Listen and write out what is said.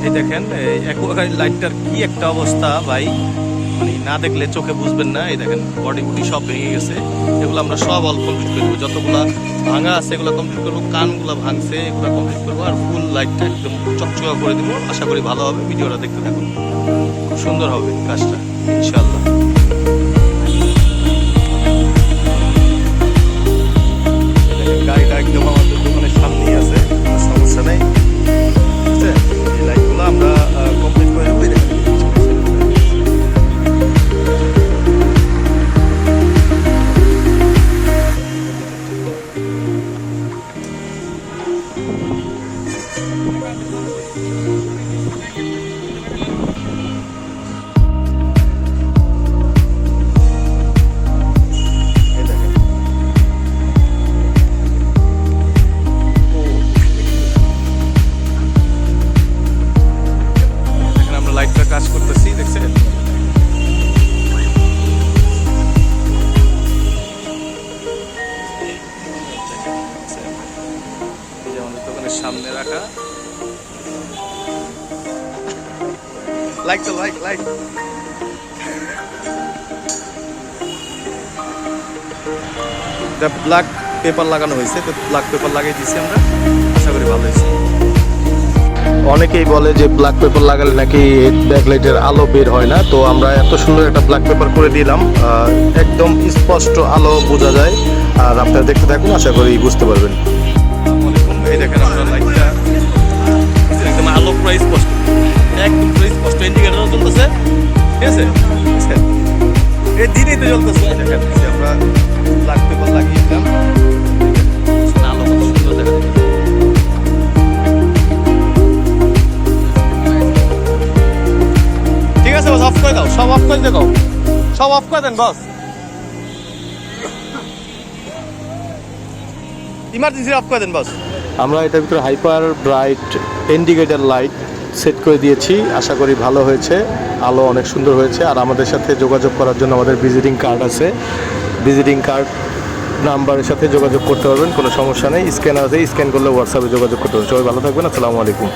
এই দেখেন এই লাইটটার কি একটা অবস্থা ভাই, মানে না দেখলে চোখে বুঝবেন না। এই দেখেন বডি বুডি সব ভেঙে গেছে, এগুলো আমরা সব অল কমপ্লিট করবো। যতগুলা ভাঙা আছে এগুলো কমপ্লিট করবো, কানগুলো ভাঙছে এগুলো কমপ্লিট করবো, আর ফুল লাইটটা একদম চকচকা করে দিব। আশা করি ভালো হবে, ভিডিওটা দেখতে থাকুন, খুব সুন্দর হবে কাজটা ইনশাআল্লাহ। গাড়িটা একদম আমাদের দোকানের সামনেই আছে, সমস্যা নেই। ঠিক আছে, এই লাইটগুলো আমরা কমপ্লিট করে দেবো। লাইটটা কাজ করতেছি, দেখছেন? এই যে আমাদের দোকানের সামনে রাখা লাইট, তো লাইট লাইট ব্ল্যাক পেপার লাগানো হয়েছে, তো ব্ল্যাক পেপার লাগিয়ে দিয়েছি আমরা, আশা করি ভালো হয়েছে। অনেকেই বলে যে ব্ল্যাক পেপার লাগালে নাকি ব্যাকলাইটের আলো বের হয় না, তো আমরা এত সুন্দর একটা ব্ল্যাক পেপার করে দিলাম, একদম স্পষ্ট আলো বোঝা যায়। আর আপনারা দেখতে থাকুন, আশা করি বুঝতে পারবেন। এই দেখেন আমরা লাইটটা একদম আলো প্রায় স্পষ্ট, একদম প্রায় স্পষ্ট, ইন্ডিকেটরও চলতেছে। ঠিক আছে, এই দিনই তো চলতেছে। দেখেন আমরা ব্ল্যাক পেপার লাগিয়ে দিলাম, আলো কত সুন্দর দেখা যাচ্ছে। ঠিক আছে বস, অফ করে দাও, সব অফ করে দেখো, সব অফ করে দেন বস, ইমার্জেন্সি অফ করে দেন বস। আমরা এটার ভিতরে hyper bright indicator light set করে দিয়েছি, আশা করি ভালো হয়েছে, আলো অনেক সুন্দর হয়েছে। আর আমাদের সাথে যোগাযোগ করার জন্য আমাদের ভিজিটিং কার্ড আছে, ভিজিটিং কার্ড নাম্বারের সাথে যোগাযোগ করতে পারবেন, কোনো সমস্যা নেই। স্ক্যানার আছে, স্ক্যান করলে হোয়াটসঅ্যাপে যোগাযোগ করতে পারবেন। সবাই ভালো থাকবেন, আসসালামু আলাইকুম।